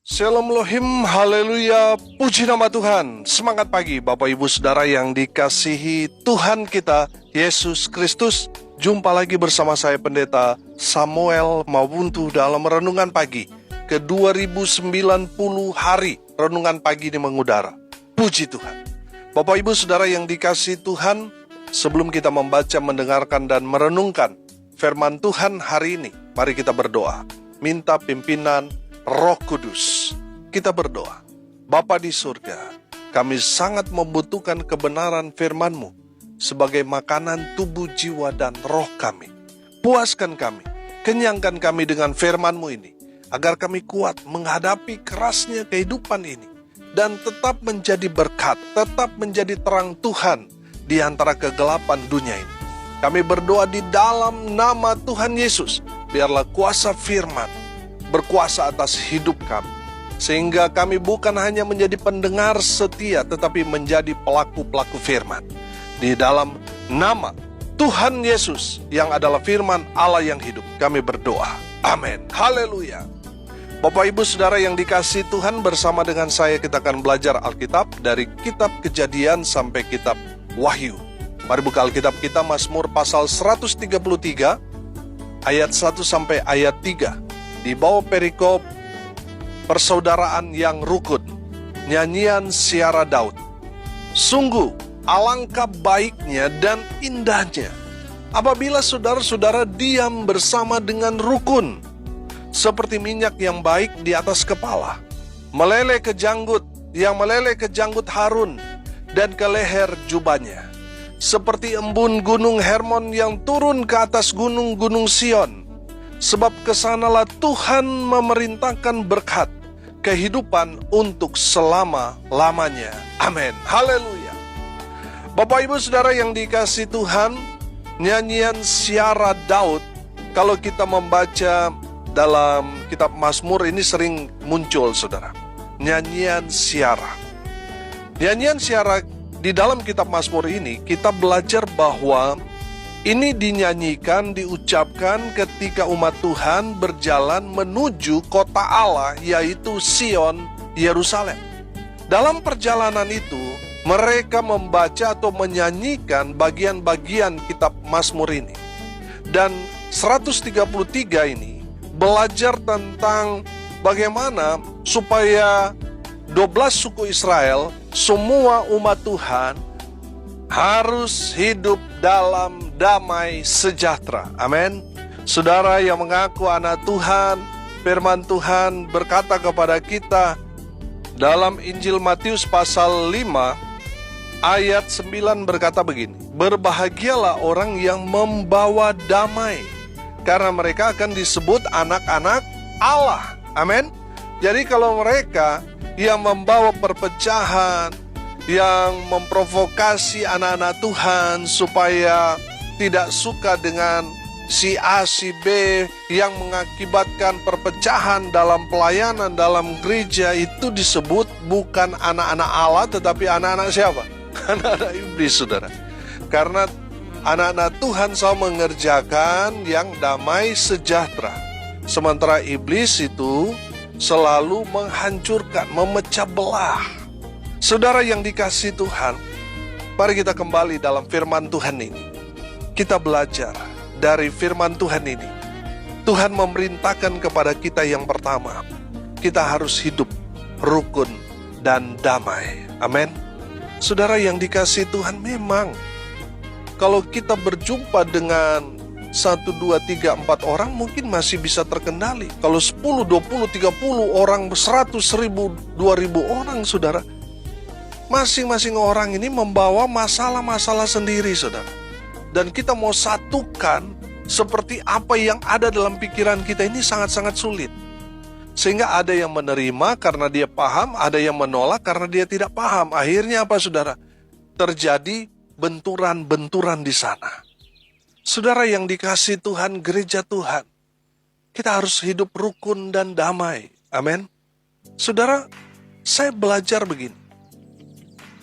Shalom Elohim, haleluya, puji nama Tuhan. Semangat pagi Bapak Ibu Saudara yang dikasihi Tuhan kita, Yesus Kristus. Jumpa lagi bersama saya Pendeta Samuel Mawuntu dalam Renungan Pagi ke 2090 hari Renungan Pagi ini mengudara. Puji Tuhan. Bapak Ibu Saudara yang dikasihi Tuhan, sebelum kita membaca, mendengarkan, dan merenungkan firman Tuhan hari ini, mari kita berdoa. Minta pimpinan Roh Kudus. Kita berdoa. Bapa di surga, kami sangat membutuhkan kebenaran firman-Mu sebagai makanan tubuh, jiwa, dan roh kami. Puaskan kami, kenyangkan kami dengan firman-Mu ini, agar kami kuat menghadapi kerasnya kehidupan ini, dan tetap menjadi berkat, tetap menjadi terang Tuhan di antara kegelapan dunia ini. Kami berdoa di dalam nama Tuhan Yesus, biarlah kuasa firman berkuasa atas hidup kami, sehingga kami bukan hanya menjadi pendengar setia, tetapi menjadi pelaku-pelaku firman. Di dalam nama Tuhan Yesus yang adalah firman Allah yang hidup, kami berdoa. Amin. Haleluya. Bapak Ibu Saudara yang dikasihi Tuhan, bersama dengan saya kita akan belajar Alkitab dari kitab Kejadian sampai kitab Wahyu. Mari buka Alkitab kita, Mazmur pasal 133 ayat 1 sampai ayat 3. Di bawah perikop persaudaraan yang rukun, nyanyian Siara Daud. Sungguh alangkah baiknya dan indahnya apabila saudara-saudara diam bersama dengan rukun, seperti minyak yang baik di atas kepala, meleleh ke janggut, yang meleleh ke janggut Harun dan ke leher jubahnya, seperti embun gunung Hermon yang turun ke atas gunung-gunung Sion. Sebab kesanalah Tuhan memerintahkan berkat, kehidupan untuk selama-lamanya. Amin. Haleluya. Bapak Ibu Saudara yang dikasihi Tuhan, nyanyian Siara Daud, kalau kita membaca dalam kitab Mazmur ini sering muncul, saudara. Nyanyian Siara. Nyanyian Siara di dalam kitab Mazmur ini, kita belajar bahwa ini dinyanyikan, diucapkan ketika umat Tuhan berjalan menuju kota Allah, yaitu Sion, Yerusalem. Dalam perjalanan itu, mereka membaca atau menyanyikan bagian-bagian kitab Mazmur ini. Dan 133 ini belajar tentang bagaimana supaya 12 suku Israel, semua umat Tuhan, harus hidup dalam damai sejahtera. Amin. Saudara yang mengaku anak Tuhan, firman Tuhan berkata kepada kita dalam Injil Matius pasal 5 ayat 9 berkata begini, berbahagialah orang yang membawa damai, karena mereka akan disebut anak-anak Allah. Amin. Jadi kalau mereka yang membawa perpecahan, yang memprovokasi anak-anak Tuhan supaya tidak suka dengan si A, si B, yang mengakibatkan perpecahan dalam pelayanan, dalam gereja, itu disebut bukan anak-anak Allah, tetapi anak-anak siapa? Anak-anak iblis, saudara. Karena anak-anak Tuhan selalu mengerjakan yang damai sejahtera, sementara iblis itu selalu menghancurkan, memecah belah. Saudara yang dikasihi Tuhan, mari kita kembali dalam firman Tuhan ini. Kita belajar dari firman Tuhan ini. Tuhan memerintahkan kepada kita yang pertama, kita harus hidup rukun dan damai. Amin. Saudara yang dikasihi Tuhan, memang kalau kita berjumpa dengan 1, 2, 3, 4 orang mungkin masih bisa terkendali. Kalau 10, 20, 30 orang, 100, 1000, 2000 orang, saudara, masing-masing orang ini membawa masalah-masalah sendiri, saudara. Dan kita mau satukan seperti apa yang ada dalam pikiran kita ini sangat-sangat sulit. Sehingga ada yang menerima karena dia paham, ada yang menolak karena dia tidak paham. Akhirnya apa, saudara? Terjadi benturan-benturan di sana. Saudara yang dikasihi Tuhan, gereja Tuhan, kita harus hidup rukun dan damai. Amin. Saudara, saya belajar begini.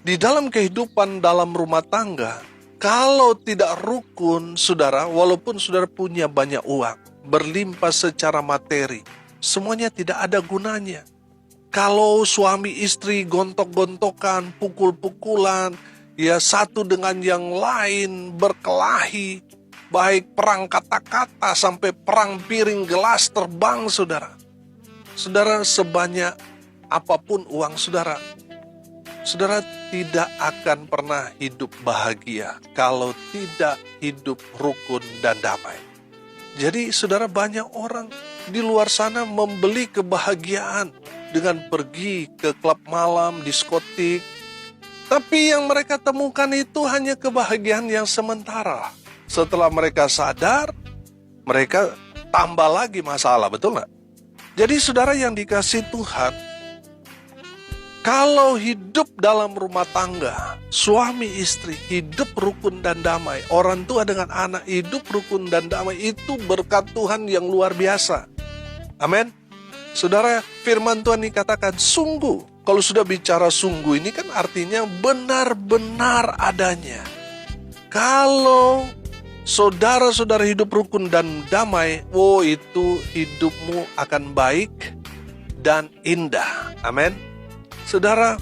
Di dalam kehidupan dalam rumah tangga, kalau tidak rukun, saudara, walaupun saudara punya banyak uang, berlimpah secara materi, semuanya tidak ada gunanya. Kalau suami istri gontok-gontokan, pukul-pukulan, ya satu dengan yang lain berkelahi, baik perang kata-kata sampai perang piring gelas terbang, saudara. Saudara, sebanyak apapun uang saudara, saudara tidak akan pernah hidup bahagia kalau tidak hidup rukun dan damai. Jadi saudara, banyak orang di luar sana membeli kebahagiaan dengan pergi ke klub malam, diskotik. Tapi yang mereka temukan itu hanya kebahagiaan yang sementara. Setelah mereka sadar, mereka tambah lagi masalah, betul nggak? Jadi saudara yang dikasih Tuhan, kalau hidup dalam rumah tangga, suami istri hidup rukun dan damai, orang tua dengan anak hidup rukun dan damai, itu berkat Tuhan yang luar biasa. Amin. Saudara, firman Tuhan dikatakan sungguh. Kalau sudah bicara sungguh ini kan artinya benar-benar adanya. Kalau saudara-saudara hidup rukun dan damai, itu hidupmu akan baik dan indah. Amin. Saudara,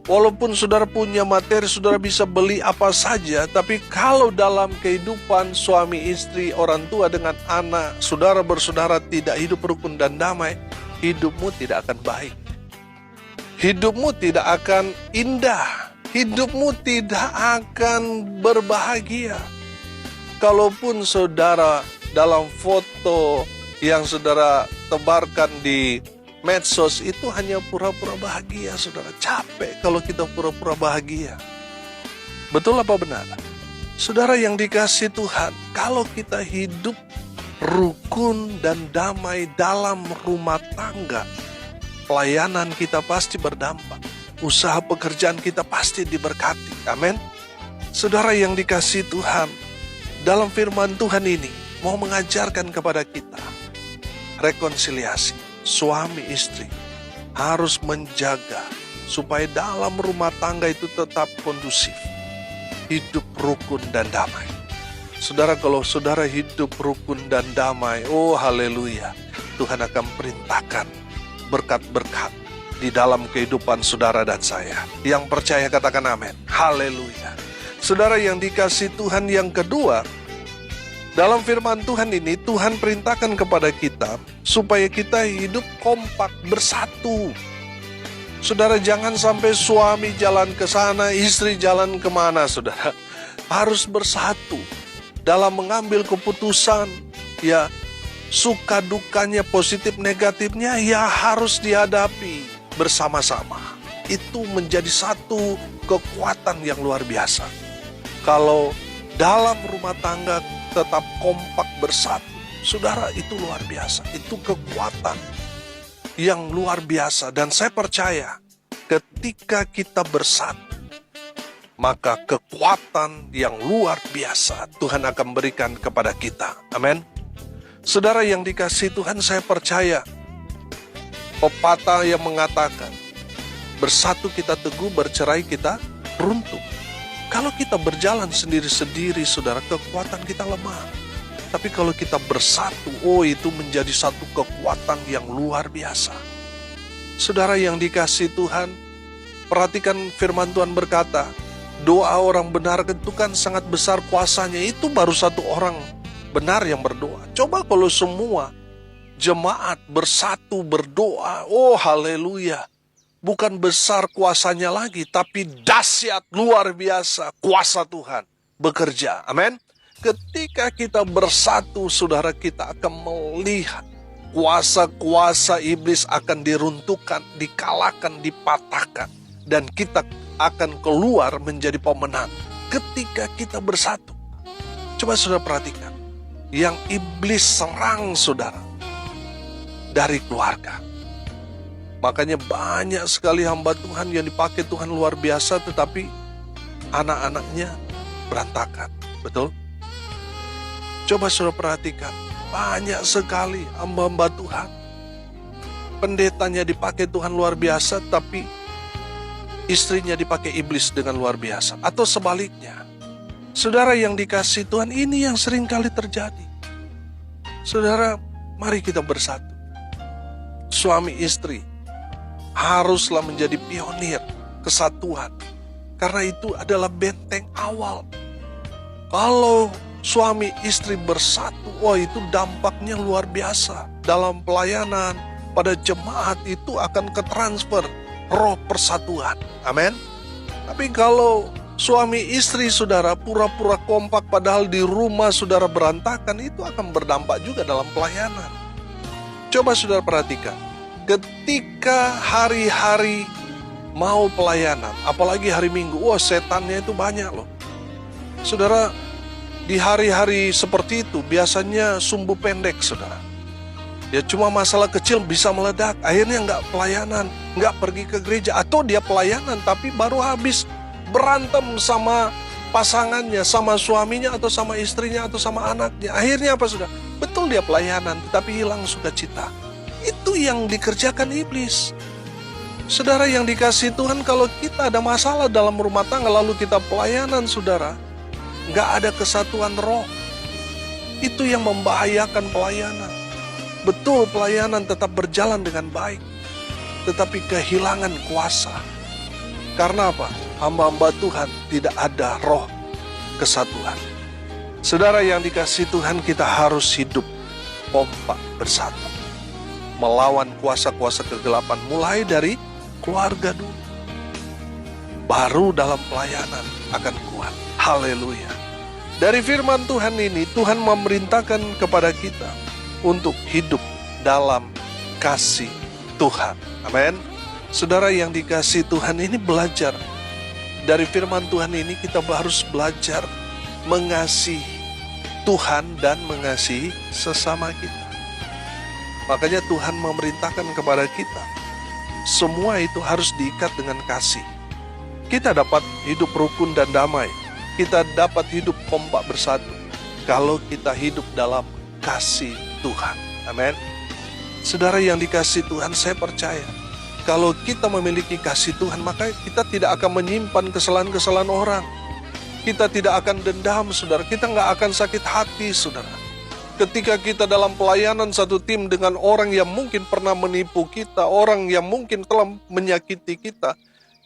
walaupun saudara punya materi, saudara bisa beli apa saja, tapi kalau dalam kehidupan suami istri, orang tua dengan anak, saudara bersaudara tidak hidup rukun dan damai, hidupmu tidak akan baik. Hidupmu tidak akan indah. Hidupmu tidak akan berbahagia. Kalaupun saudara dalam foto yang saudara tebarkan di medsos itu hanya pura-pura bahagia, saudara. Capek kalau kita pura-pura bahagia. Betul apa benar? Saudara yang dikasih Tuhan, kalau kita hidup rukun dan damai dalam rumah tangga, pelayanan kita pasti berdampak. Usaha pekerjaan kita pasti diberkati. Amin. Saudara yang dikasih Tuhan, dalam firman Tuhan ini mau mengajarkan kepada kita rekonsiliasi. Suami istri harus menjaga supaya dalam rumah tangga itu tetap kondusif, hidup rukun dan damai. Saudara, kalau saudara hidup rukun dan damai, haleluya, Tuhan akan perintahkan berkat-berkat di dalam kehidupan saudara dan saya. Yang percaya katakan amin. Haleluya. Saudara yang dikasih Tuhan, yang kedua, dalam firman Tuhan ini, Tuhan perintahkan kepada kita supaya kita hidup kompak, bersatu. Saudara, jangan sampai suami jalan ke sana, istri jalan kemana, saudara. Harus bersatu dalam mengambil keputusan, ya suka dukanya, positif negatifnya, ya harus dihadapi bersama-sama. Itu menjadi satu kekuatan yang luar biasa. Kalau dalam rumah tangga tetap kompak bersatu, saudara, itu luar biasa. Itu kekuatan yang luar biasa. Dan saya percaya ketika kita bersatu, maka kekuatan yang luar biasa Tuhan akan berikan kepada kita. Amin. Saudara yang dikasih Tuhan, saya percaya pepatah yang mengatakan bersatu kita teguh, bercerai kita runtuh. Kalau kita berjalan sendiri-sendiri, saudara, kekuatan kita lemah. Tapi kalau kita bersatu, itu menjadi satu kekuatan yang luar biasa. Saudara yang dikasih Tuhan, perhatikan firman Tuhan berkata, doa orang benar itu kan sangat besar kuasanya. Itu baru satu orang benar yang berdoa. Coba kalau semua jemaat bersatu berdoa, haleluya. Bukan besar kuasanya lagi, tapi dahsyat luar biasa kuasa Tuhan bekerja. Amin. Ketika kita bersatu, saudara, kita akan melihat kuasa-kuasa iblis akan diruntuhkan, dikalahkan, dipatahkan. Dan kita akan keluar menjadi pemenang ketika kita bersatu. Coba saudara perhatikan, yang iblis serang saudara dari keluarga. Makanya banyak sekali hamba Tuhan yang dipakai Tuhan luar biasa, tetapi anak-anaknya berantakan. Betul? Coba saudara perhatikan, banyak sekali hamba-hamba Tuhan, pendetanya dipakai Tuhan luar biasa, tapi istrinya dipakai iblis dengan luar biasa. Atau sebaliknya. Saudara yang dikasih Tuhan, ini yang sering kali terjadi. Saudara, mari kita bersatu. Suami istri haruslah menjadi pionir kesatuan. Karena itu adalah benteng awal. Kalau suami istri bersatu, itu dampaknya luar biasa. Dalam pelayanan, pada jemaat itu akan ketransfer roh persatuan. Amin. Tapi kalau suami istri saudara pura-pura kompak padahal di rumah saudara berantakan, itu akan berdampak juga dalam pelayanan. Coba saudara perhatikan, ketika hari-hari mau pelayanan, apalagi hari Minggu, setannya itu banyak loh. Saudara, di hari-hari seperti itu biasanya sumbu pendek saudara. Ya cuma masalah kecil bisa meledak, akhirnya nggak pelayanan, nggak pergi ke gereja. Atau dia pelayanan tapi baru habis berantem sama pasangannya, sama suaminya, atau sama istrinya, atau sama anaknya. Akhirnya apa saudara? Betul dia pelayanan, tetapi hilang sukacita. Itu yang dikerjakan iblis. Saudara yang dikasihi Tuhan, kalau kita ada masalah dalam rumah tangga lalu kita pelayanan saudara, nggak ada kesatuan roh. Itu yang membahayakan pelayanan. Betul pelayanan tetap berjalan dengan baik, tetapi kehilangan kuasa. Karena apa? Hamba-hamba Tuhan tidak ada roh kesatuan. Saudara yang dikasihi Tuhan, kita harus hidup kompak bersatu. Melawan kuasa-kuasa kegelapan mulai dari keluarga dulu. Baru dalam pelayanan akan kuat. Haleluya. Dari firman Tuhan ini, Tuhan memerintahkan kepada kita untuk hidup dalam kasih Tuhan. Amin. Saudara yang dikasihi Tuhan, ini belajar. Dari firman Tuhan ini kita harus belajar mengasihi Tuhan dan mengasihi sesama kita. Makanya Tuhan memerintahkan kepada kita, semua itu harus diikat dengan kasih. Kita dapat hidup rukun dan damai. Kita dapat hidup kompak bersatu kalau kita hidup dalam kasih Tuhan. Amin. Saudara yang dikasihi Tuhan, saya percaya kalau kita memiliki kasih Tuhan, maka kita tidak akan menyimpan kesalahan-kesalahan orang. Kita tidak akan dendam, saudara. Kita nggak akan sakit hati, saudara. Ketika kita dalam pelayanan satu tim dengan orang yang mungkin pernah menipu kita, orang yang mungkin telah menyakiti kita,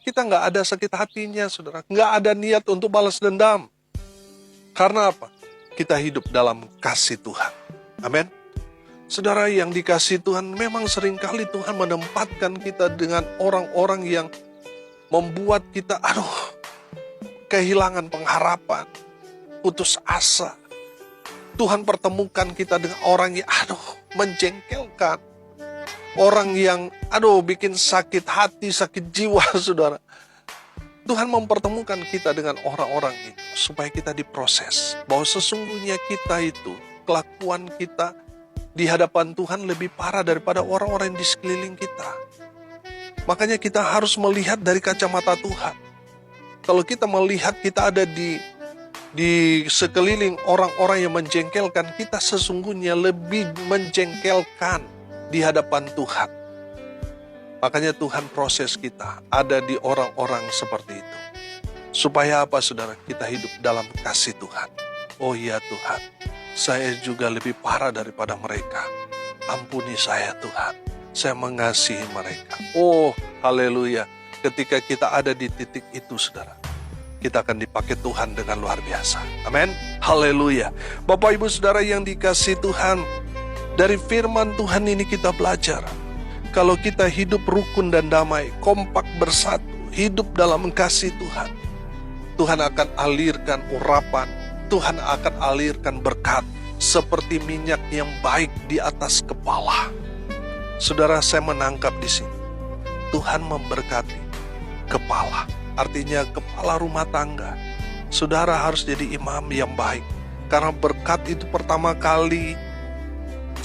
kita nggak ada sakit hatinya, saudara. Nggak ada niat untuk balas dendam. Karena apa? Kita hidup dalam kasih Tuhan. Amin. Saudara yang dikasihi Tuhan, memang seringkali Tuhan menempatkan kita dengan orang-orang yang membuat kita, kehilangan pengharapan, putus asa. Tuhan pertemukan kita dengan orang yang, menjengkelkan. Orang yang, bikin sakit hati, sakit jiwa, saudara. Tuhan mempertemukan kita dengan orang-orang itu, supaya kita diproses. Bahwa sesungguhnya kita itu, kelakuan kita, di hadapan Tuhan lebih parah daripada orang-orang di sekeliling kita. Makanya kita harus melihat dari kacamata Tuhan. Kalau kita melihat kita ada di sekeliling orang-orang yang menjengkelkan, kita sesungguhnya lebih menjengkelkan di hadapan Tuhan. Makanya Tuhan proses kita ada di orang-orang seperti itu. Supaya apa saudara? Kita hidup dalam kasih Tuhan. Oh iya Tuhan, saya juga lebih parah daripada mereka. Ampuni saya Tuhan, saya mengasihi mereka. Oh haleluya. Ketika kita ada di titik itu saudara, kita akan dipakai Tuhan dengan luar biasa. Amin. Haleluya. Bapak ibu saudara yang dikasihi Tuhan, dari firman Tuhan ini kita belajar, kalau kita hidup rukun dan damai, kompak bersatu, hidup dalam kasih Tuhan, Tuhan akan alirkan urapan, Tuhan akan alirkan berkat seperti minyak yang baik di atas kepala. Saudara, saya menangkap di sini, Tuhan memberkati kepala, artinya kepala rumah tangga. Saudara harus jadi imam yang baik, karena berkat itu pertama kali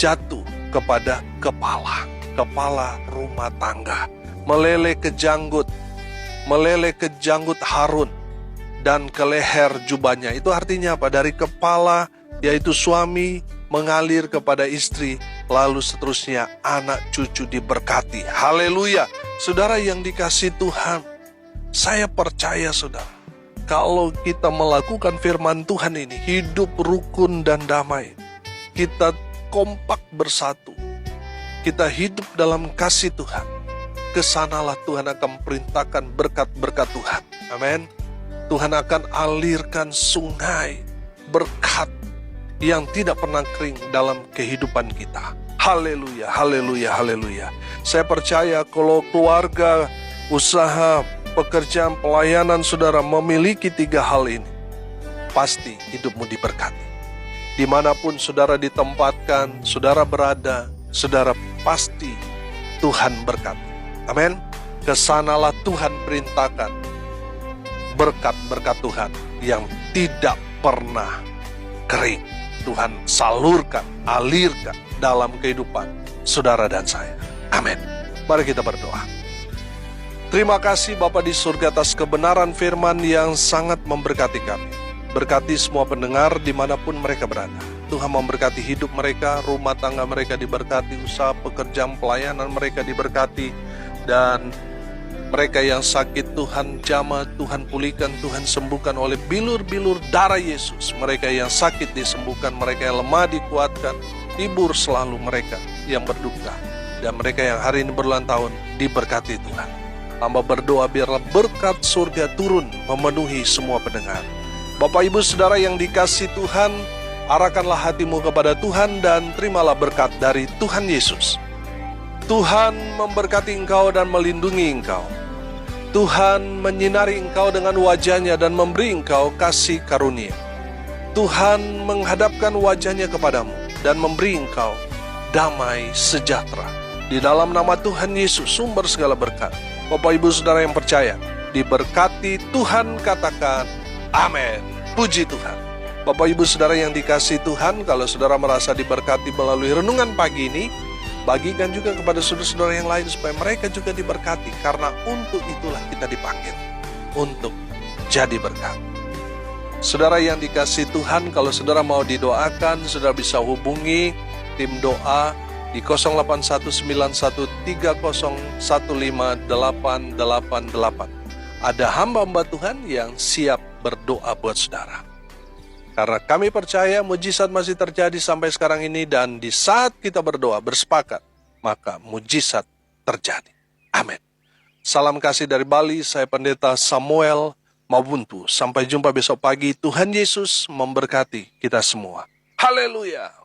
jatuh kepada kepala rumah tangga, meleleh ke janggut Harun dan ke leher jubahnya. Itu artinya apa? Dari kepala, yaitu suami, mengalir kepada istri, lalu seterusnya anak cucu diberkati. Haleluya. Saudara yang dikasihi Tuhan, saya percaya saudara, kalau kita melakukan firman Tuhan ini, hidup rukun dan damai, kita kompak bersatu, kita hidup dalam kasih Tuhan, kesanalah Tuhan akan perintahkan berkat-berkat Tuhan. Amin. Tuhan akan alirkan sungai berkat yang tidak pernah kering dalam kehidupan kita. Haleluya, haleluya, haleluya. Saya percaya kalau keluarga, usaha, pekerjaan, pelayanan saudara memiliki 3 hal ini, pasti hidupmu diberkati. Dimanapun saudara ditempatkan, saudara berada, saudara pasti Tuhan berkati. Amin. Kesanalah Tuhan perintahkan berkat-berkat Tuhan yang tidak pernah kering. Tuhan salurkan, alirkan dalam kehidupan saudara dan saya. Amin. Mari kita berdoa. Terima kasih Bapa di surga atas kebenaran firman yang sangat memberkati kami. Berkati semua pendengar dimanapun mereka berada. Tuhan memberkati hidup mereka, rumah tangga mereka diberkati, usaha pekerjaan pelayanan mereka diberkati, dan mereka yang sakit Tuhan jamah, Tuhan pulihkan, Tuhan sembuhkan oleh bilur-bilur darah Yesus. Mereka yang sakit disembuhkan, mereka yang lemah dikuatkan, hibur selalu mereka yang berduka. Dan mereka yang hari ini berulang tahun diberkati Tuhan. Hamba berdoa biarlah berkat surga turun memenuhi semua pendengar. Bapak Ibu Saudara yang dikasihi Tuhan, arahkanlah hatimu kepada Tuhan dan terimalah berkat dari Tuhan Yesus. Tuhan memberkati engkau dan melindungi engkau. Tuhan menyinari engkau dengan wajahnya dan memberi engkau kasih karunia. Tuhan menghadapkan wajahnya kepadamu dan memberi engkau damai sejahtera. Di dalam nama Tuhan Yesus, sumber segala berkat. Bapak Ibu Saudara yang percaya, diberkati Tuhan, katakan amin. Puji Tuhan. Bapak Ibu Saudara yang dikasihi Tuhan, kalau saudara merasa diberkati melalui renungan pagi ini, bagikan juga kepada saudara-saudara yang lain supaya mereka juga diberkati. Karena untuk itulah kita dipanggil, untuk jadi berkat. Saudara yang dikasihi Tuhan, kalau saudara mau didoakan, saudara bisa hubungi tim doa di 081930158888. Ada hamba-hamba Tuhan yang siap berdoa buat saudara. Karena kami percaya mujizat masih terjadi sampai sekarang ini, dan di saat kita berdoa bersepakat, maka mujizat terjadi. Amin. Salam kasih dari Bali, saya Pendeta Samuel Mabuntu. Sampai jumpa besok pagi. Tuhan Yesus memberkati kita semua. Haleluya.